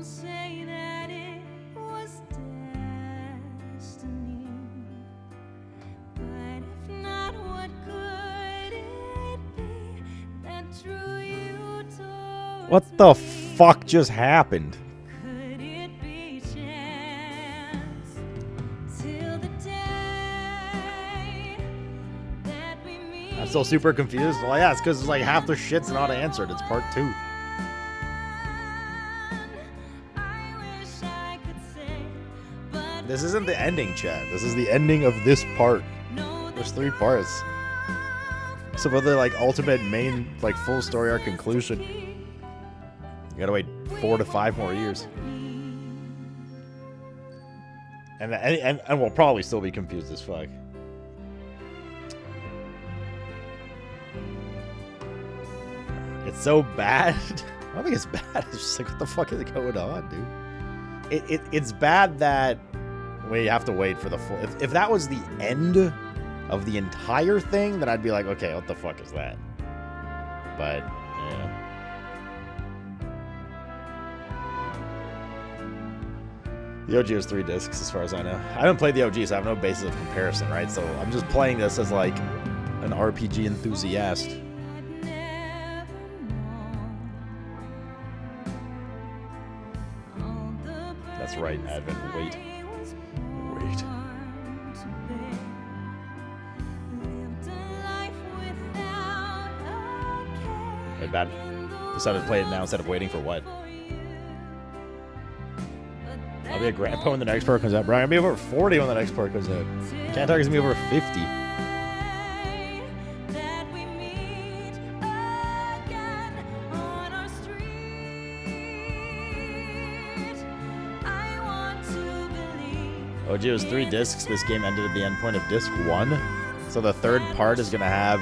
say that it was destiny, but if not, what could it be that drew you towards What the me? fuck just happened? Could it be chance till the day that we meet? I'm still super confused. Well, yeah, it's because like half the shit's not answered. It's part 2. I wish I could say, but This isn't the ending, chat. This is the ending of this part. There's 3 parts. So for the like ultimate main like full story arc conclusion, you gotta wait 4 to 5 more years. And we'll probably still be confused as fuck. It's so bad. I don't think it's bad. It's just like, what the fuck is going on, dude? It's bad that we have to wait for the full... If that was the end of the entire thing, then I'd be like, okay, what the fuck is that? But, yeah. The OG has 3 discs, as far as I know. I haven't played the OG, so I have no basis of comparison, right? So I'm just playing this as, like, an RPG enthusiast. That's right, Advent. Wait. Wait. Wait, bad. Decided to play it now instead of waiting for what? I'll be a grandpa when the next part comes out. Brian, I'll be over 40 when the next part comes out. Can't talk is gonna be over 50. OG was 3 discs. This game ended at the end point of disc 1. So the 3rd part is gonna have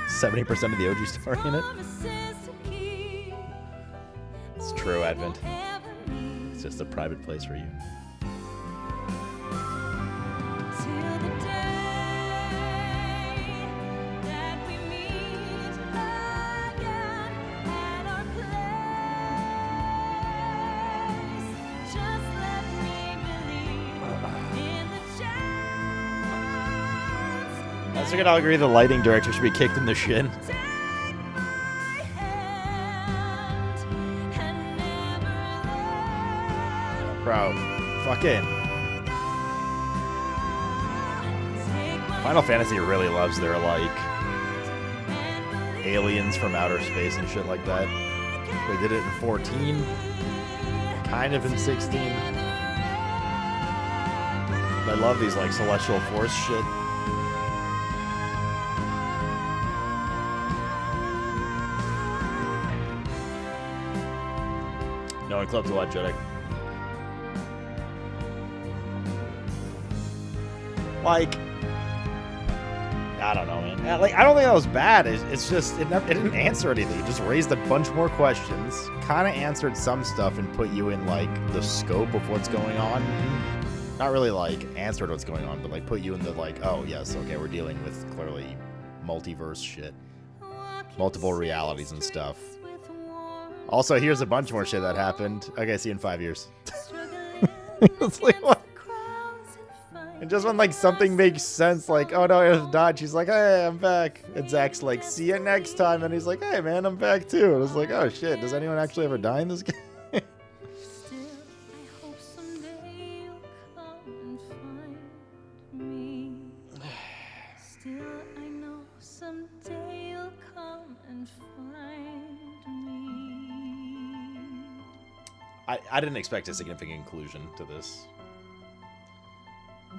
70% of the OG story in it. It's true, Advent. It's just a private place for you. I think I'll agree the lighting director should be kicked in the shin. Bro, fucking Final Fantasy really loves their like aliens from outer space and shit like that. They did it in 14, kind of in 16. I love these like celestial force shit. No one clubs a lot, Jedi. Like, I don't know, man. Like, I don't think that was bad. It's just, it didn't answer anything. It just raised a bunch more questions, kind of answered some stuff, and put you in, like, the scope of what's going on. Not really, like, answered what's going on, but, like, put you in the, like, oh, yes, okay, we're dealing with, clearly, multiverse shit. Multiple realities and stuff. Also, here's a bunch more shit that happened. Okay, see you in 5 years. It's like, what? And just when, like, something makes sense, like, oh, no, Earth died, she's like, hey, I'm back. And Zach's like, see you next time. And he's like, hey, man, I'm back, too. And it's like, oh, shit, does anyone actually ever die in this game? I didn't expect a significant conclusion to this.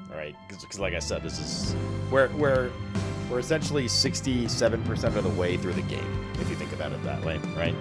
All right, because like I said, this is we're essentially 67% of the way through the game, if you think about it that way, right?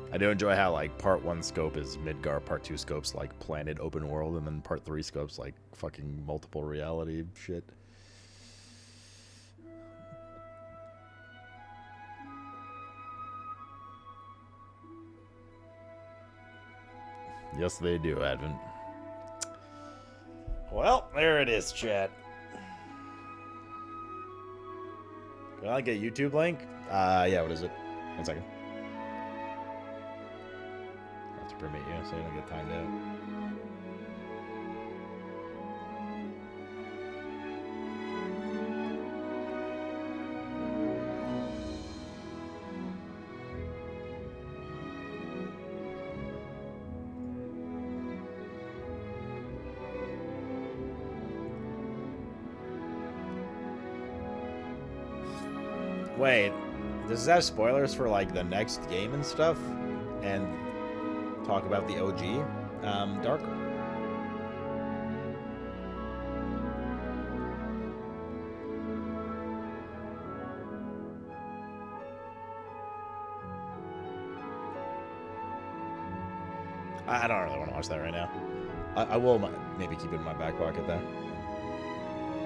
I do enjoy how, like, part 1 scope is Midgar, part 2 scope's, like, planet open world, and then part 3 scope's, like, fucking multiple reality shit. Yes, they do, Advent. Well, there it is, chat. Can I like a YouTube link? Yeah, what is it? 1 second. I have to permit you so you don't get timed out. Wait, does this have spoilers for like the next game and stuff? And talk about the OG? Dark? I don't really want to watch that right now. I will maybe keep it in my back pocket though.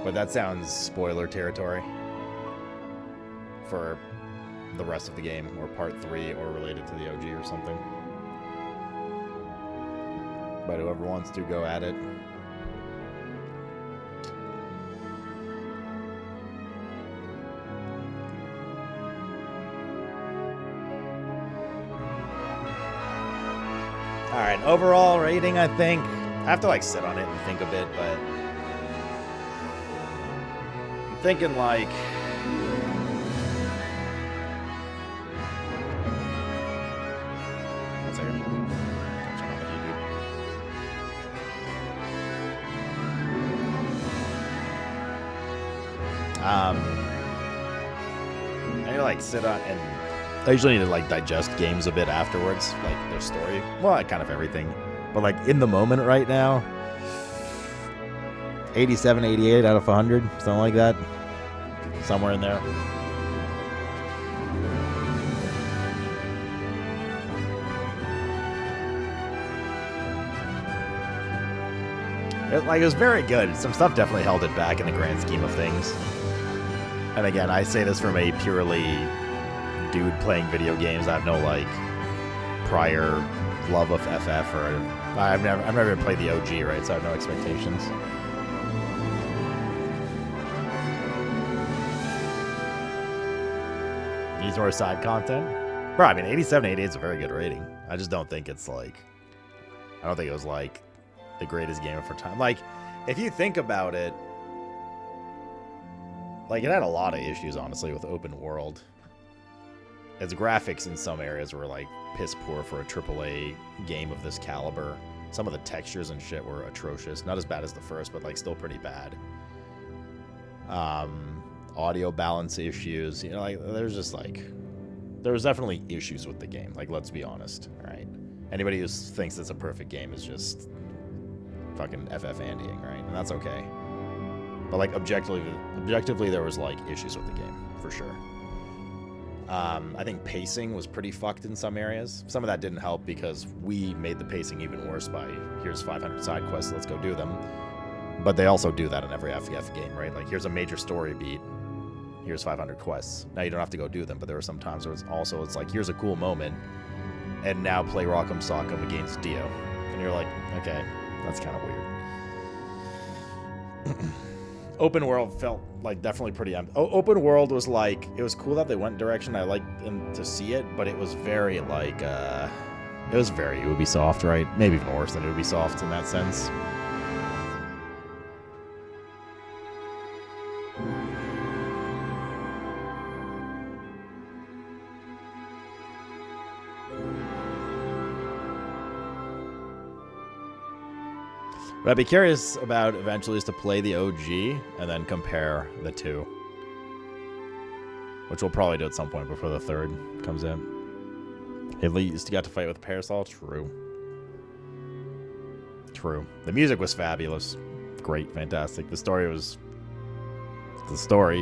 But that sounds spoiler territory for the rest of the game, or part 3, or related to the OG or something. But whoever wants to, go at it. Alright, overall rating, I think. I have to like sit on it and think a bit, but I'm thinking like I need to like sit on and I usually need to like digest games a bit afterwards, like their story. Well, like, kind of everything. But like in the moment right now, 87, 88 out of 100, something like that. Somewhere in there. It was very good. Some stuff definitely held it back in the grand scheme of things. And again, I say this from a purely dude playing video games. I have no like prior love of FF, or I've never even played the OG, right? So I have no expectations. Needs more side content? Bro, I mean 87, 88 is a very good rating. I just don't think it's like, I don't think it was like the greatest game of our time. Like, if you think about it, like, it had a lot of issues, honestly, with open world. Its graphics in some areas were, like, piss poor for a AAA game of this caliber. Some of the textures and shit were atrocious. Not as bad as the first, but, like, still pretty bad. Audio balance issues. You know, like, there's just, like... There was definitely issues with the game. Like, let's be honest, right? Anybody who thinks it's a perfect game is just fucking FF Andying, right? And that's okay. But like objectively, there was like issues with the game for sure. I think pacing was pretty fucked in some areas. Some of that didn't help because we made the pacing even worse by here's 500 side quests, let's go do them. But they also do that in every FF game, right? Like here's a major story beat, here's 500 quests. Now you don't have to go do them, but there were some times where it's like here's a cool moment, and now play Rock'em Sock'em against Dio, and you're like, okay, that's kind of weird. Open world felt like definitely pretty empty. Open world was like, it was cool that they went direction. I liked them to see it, but it was very like, it was very Ubisoft, right? Maybe even worse than Ubisoft in that sense. What I'd be curious about eventually is to play the OG and then compare the two. Which we'll probably do at some point before the third comes in. At least you got to fight with Parasol. True. True. The music was fabulous. Great. Fantastic. The story was... the story.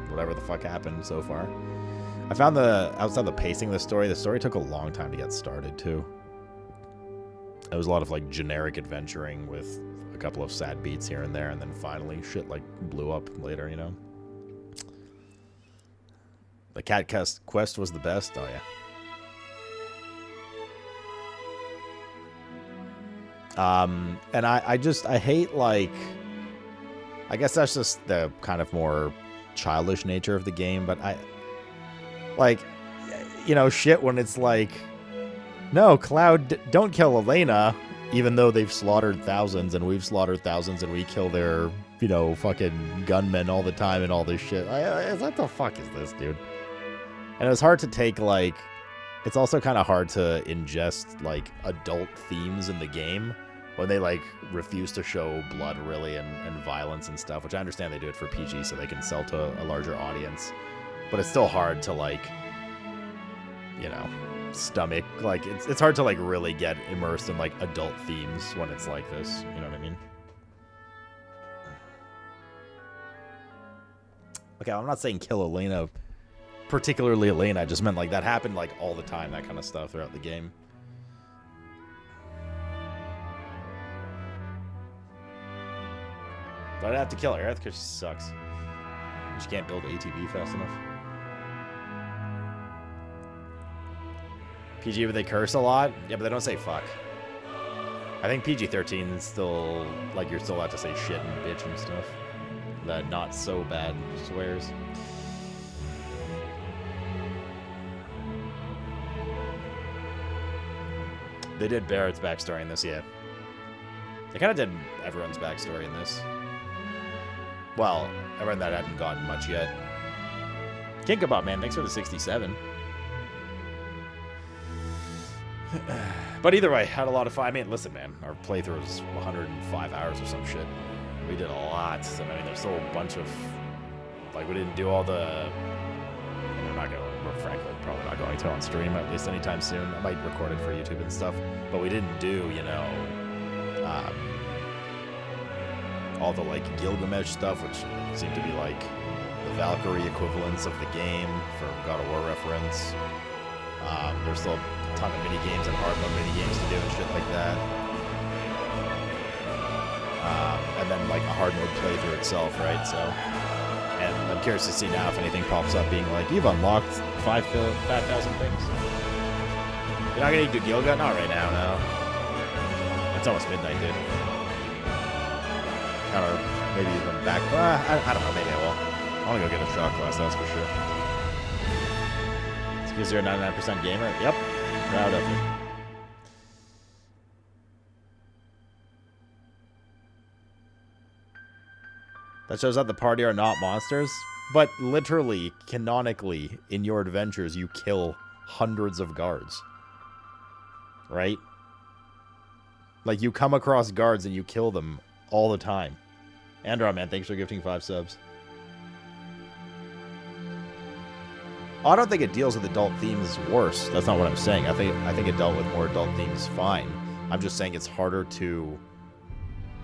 Whatever the fuck happened so far. I found outside the pacing of the story took a long time to get started too. It was a lot of like generic adventuring with a couple of sad beats here and there, and then finally shit like blew up later, you know? The cat quest was the best. Oh yeah. And I hate, like, I guess that's just the kind of more childish nature of the game, but shit when it's like, no, Cloud, don't kill Elena, even though they've slaughtered thousands and we've slaughtered thousands and we kill their, fucking gunmen all the time and all this shit. What the fuck is this, dude? And it was hard to take, like, it's also kind of hard to ingest, like, adult themes in the game when they, like, refuse to show blood, really, and violence and stuff, which I understand they do it for PG so they can sell to a larger audience. But it's still hard to, like, stomach, like, it's hard to, like, really get immersed in, like, adult themes when it's like this, you know what I mean? Okay, I'm not saying kill Elena, particularly Elena, I just meant, like, that happened, like, all the time, that kind of stuff throughout the game. But I'd have to kill Aerith because she sucks. She can't build ATV fast enough. PG, but they curse a lot? Yeah, but they don't say fuck. I think PG-13 is still, like, you're still allowed to say shit and bitch and stuff. The not so bad swears. They did Barrett's backstory in this, yeah. They kind of did everyone's backstory in this. Well, everyone that hadn't gotten much yet. King Kebab, man, thanks for the 67. But either way, had a lot of fun. I mean, listen, man, our playthrough was 105 hours or some shit. We did a lot. I mean, there's still a bunch of, like, we didn't do all the, we're frankly probably not going to on stream, at least anytime soon. I might record it for YouTube and stuff, but we didn't do, all the, like, Gilgamesh stuff, which seemed to be, like, the Valkyrie equivalents of the game for God of War reference. There's still a ton of mini-games and hard mode mini-games to do and shit like that. And then, like, a hard mode playthrough itself, right? So, and I'm curious to see now if anything pops up being like, you've unlocked 5,000 things. You're not gonna do Gilga? Not right now, no. It's almost midnight, dude. Kind of, maybe even back. I don't know, maybe I will. I want to go get a shot glass, that's for sure. It's because you're a 99% gamer? Yep. Proud of it. That shows that the party are not monsters. But literally, canonically, in your adventures, you kill hundreds of guards. Right? Like, you come across guards and you kill them all the time. Andrew, man, thanks for gifting 5 subs. I don't think it deals with adult themes worse. That's not what I'm saying. I think it dealt with more adult themes fine. I'm just saying it's harder to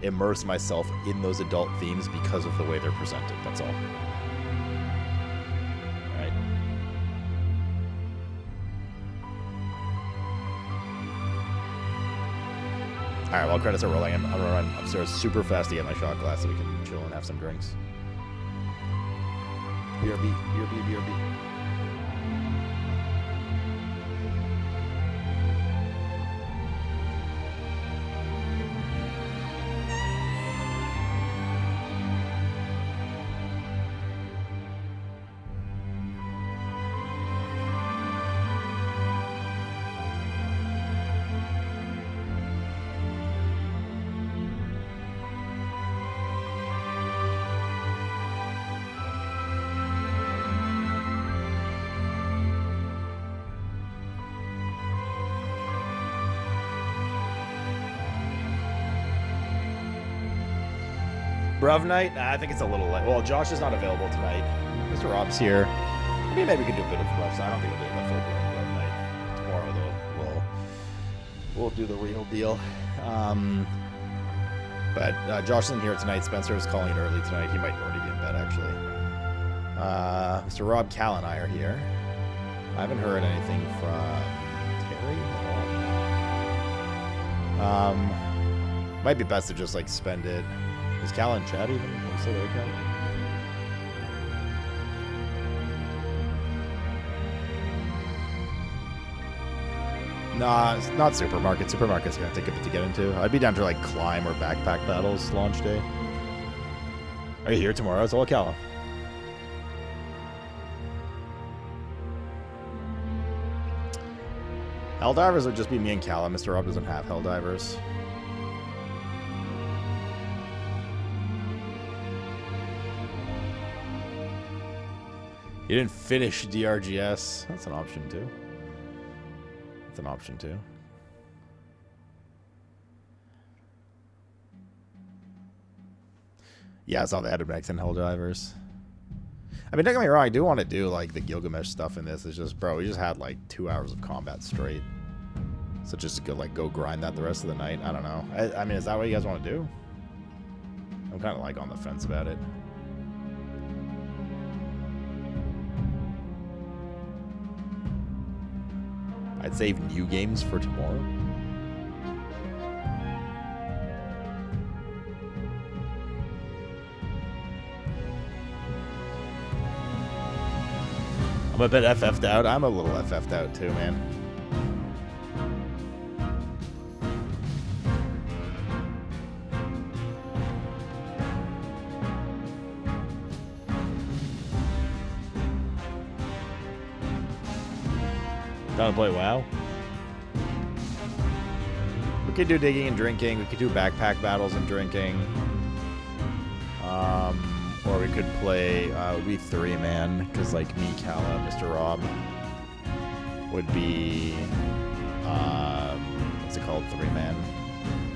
immerse myself in those adult themes because of the way they're presented. That's all. Right? Alright, while credits are rolling, I'm gonna run upstairs super fast to get my shot glass so we can chill and have some drinks. BRB, BRB, BRB. Bruv night? Nah, I think it's a little late. Well, Josh is not available tonight. Mr. Rob's here. I mean, maybe we could do a bit of Bruv, so I don't think we'll do the full Bruv night. Tomorrow, though, we'll do the real deal. But Josh isn't here tonight. Spencer is calling early tonight. He might already be in bed, actually. Mr. Rob Cal and I are here. I haven't heard anything from Terry at all. Might be best to just, like, spend it. Is Cal in chat even? Is that okay? Nah, it's not Supermarket. Supermarket's gonna take a bit to get into. I'd be down to like Climb or Backpack Battles launch day. Are you here tomorrow? It's Ocala. Helldivers would just be me and Calla. Mr. Rob doesn't have Helldivers. You didn't finish DRGS. That's an option too. That's an option too. Yeah, I saw the Edimex and Helldivers. I mean, don't get me wrong, I do want to do like the Gilgamesh stuff in this. It's just, bro, we just had like 2 hours of combat straight. So just go grind that the rest of the night. I don't know. I mean, is that what you guys want to do? I'm kind of like on the fence about it. I'd save new games for tomorrow. I'm a bit FF'd out. I'm a little FF'd out too, man. Down to play WoW? We could do digging and drinking. We could do backpack battles and drinking. Or we could play, it would be 3-man, because like me, Calla, Mr. Rob would be, what's it called, 3-man?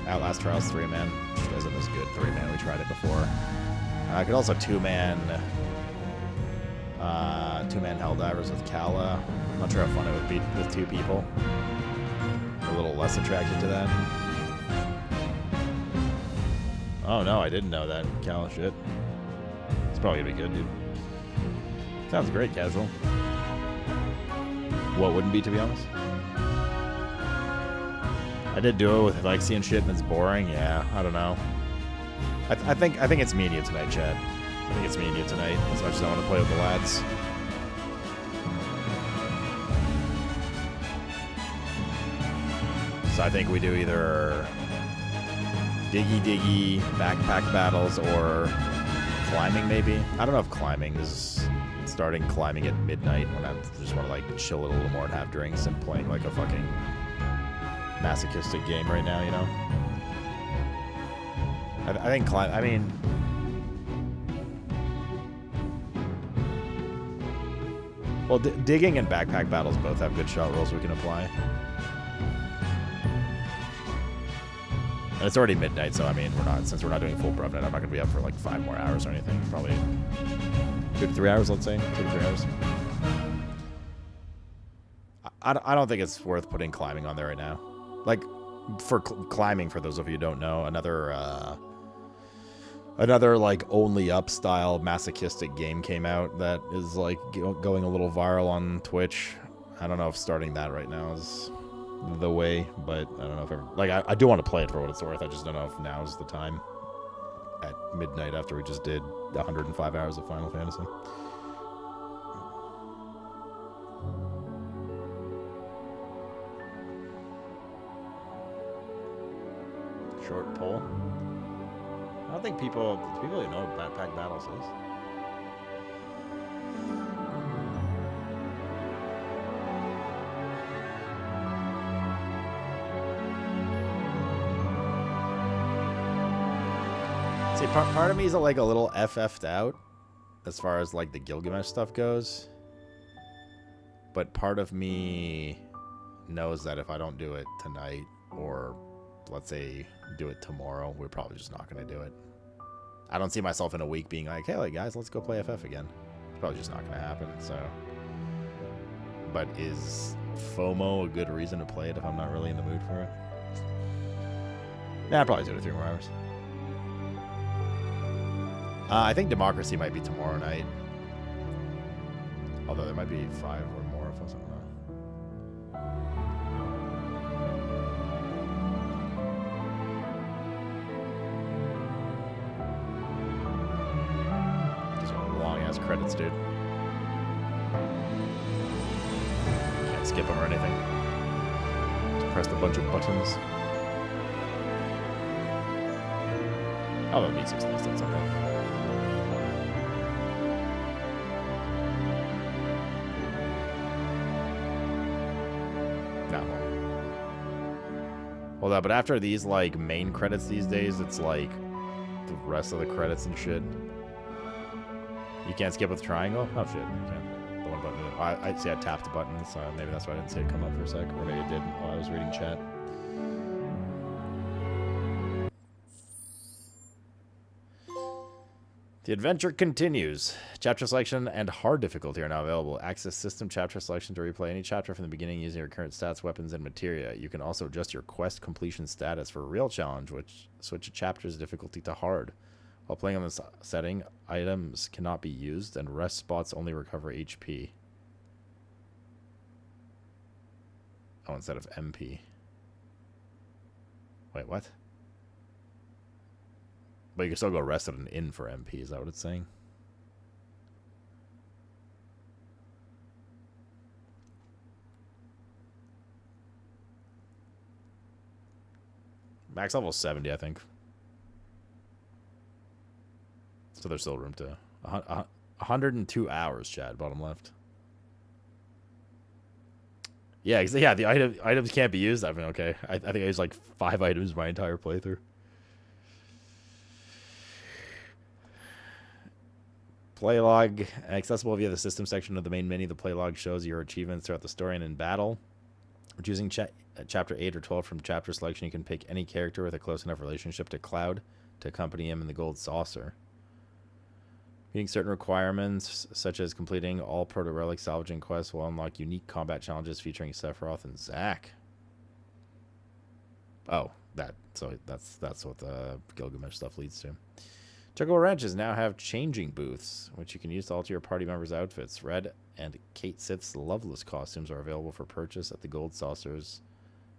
Outlast Trials 3-man, which isn't as good 3-man. We tried it before. I could also 2-man Helldivers with Calla. I'm not sure how fun it would be with 2 people. A little less attracted to that. Oh no, I didn't know that. Calla shit. It's probably gonna be good, dude. Sounds great, Casual. What wouldn't be, to be honest? I did do it with like seeing shit and it's boring. Yeah, I don't know. I think it's me and you tonight, Chad. I think it's me and you tonight, as much as I want to play with the lads. So I think we do either diggy backpack battles or climbing, maybe. I don't know if climbing is starting climbing at midnight when I just want to like chill a little more and have drinks and playing like a fucking masochistic game right now, you know. I think I mean. Well, digging and backpack battles both have good shot rolls we can apply. And it's already midnight, so I mean, since we're not doing full prep night, I'm not going to be up for like 5 more hours or anything. Probably 2 to 3 hours, let's say. 2 to 3 hours. I don't think it's worth putting climbing on there right now. Like, for climbing, for those of you who don't know, another like only up style masochistic game came out that is like going a little viral on Twitch. I don't know if starting that right now is the way, but I don't know if I do want to play it for what it's worth. I just don't know if now's the time at midnight after we just did 105 hours of Final Fantasy. Short poll. I don't think people even know what Backpack Battles is. See, part of me is like a little FF'd out as far as like the Gilgamesh stuff goes. But part of me knows that if I don't do it tonight, or let's say do it tomorrow, we're probably just not going to do it. I don't see myself in a week being like, hey, like, guys, let's go play FF again. It's probably just not going to happen, so. But is FOMO a good reason to play it if I'm not really in the mood for it? Nah, probably 2 to 3 more hours. I think Democracy might be tomorrow night. Although there might be 5 or more if I don't know. These are long-ass credits, dude. Can't skip them or anything. pressed a bunch of buttons. Oh, the music's nice. That's okay. No. Hold up, but after these, like, main credits these days, it's like the rest of the credits and shit. You can't skip with triangle? Oh, shit. You can. The one button. I see I tapped the button, so maybe that's why I didn't see it come up for a sec. Or maybe it did while I was reading chat. The adventure continues. Chapter selection and hard difficulty are now available. Access system chapter selection to replay any chapter from the beginning using your current stats, weapons, and materia. You can also adjust your quest completion status for a real challenge, which switch a chapter's difficulty to hard. While playing on this setting, items cannot be used, and rest spots only recover HP. Oh, instead of MP. Wait, what? But you can still go rest at an inn for MP, is that what it's saying? Max level 70, I think. So there's still room to... 102 hours, Chad, bottom left. Yeah, yeah, the items can't be used. I mean, okay. I think I used like 5 items my entire playthrough. Playlog, accessible via the system section of the main menu. The playlog shows your achievements throughout the story and in battle. Choosing chapter 8 or 12 from chapter selection, you can pick any character with a close enough relationship to Cloud to accompany him in the Gold Saucer. Meeting certain requirements, such as completing all proto-relic salvaging quests, will unlock unique combat challenges featuring Sephiroth and Zack. Oh, so that's what the Gilgamesh stuff leads to. Chocobo Ranches now have changing booths, which you can use to alter your party members' outfits. Red and Kate Sith's Loveless costumes are available for purchase at the Gold Saucers.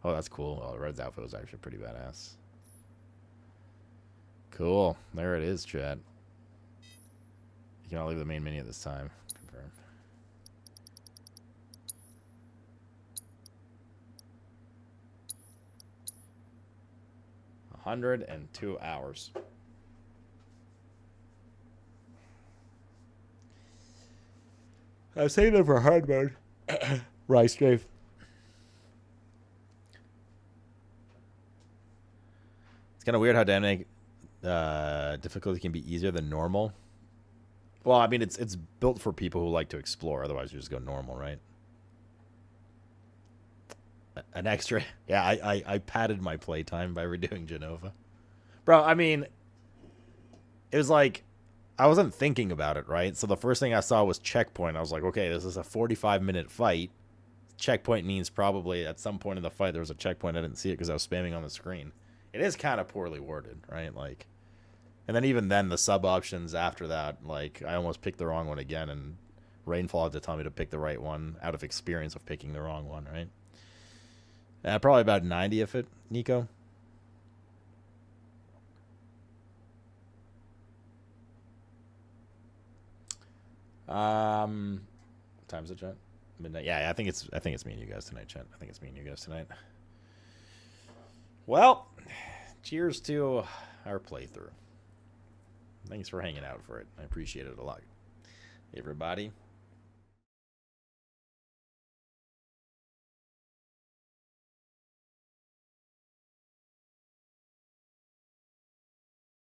Oh, that's cool. Oh, Red's outfit was actually pretty badass. Cool. There it is, chat. You can all leave the main menu at this time. Confirm. $102 hours. I was saying that for hard mode. Right, Strafe. It's kind of weird how dynamic difficulty can be easier than normal. Well, I mean, it's built for people who like to explore. Otherwise, you just go normal, right? An extra... Yeah, I padded my playtime by redoing Genova. Bro, I mean... It was like... I wasn't thinking about it, right? So the first thing I saw was checkpoint. I was like, okay, this is a 45-minute fight. Checkpoint means probably at some point in the fight there was a checkpoint. I didn't see it because I was spamming on the screen. It is kind of poorly worded, right? Like... And then even then, the sub options after that, like, I almost picked the wrong one again, and Rainfall had to tell me to pick the right one out of experience of picking the wrong one, right? Probably about 90 of it, Nico. Time's it, chat? Midnight. Yeah, I think it's me and you guys tonight, chat. I think it's me and you guys tonight. Well, cheers to our playthrough. Thanks for hanging out for it. I appreciate it a lot. Hey, everybody.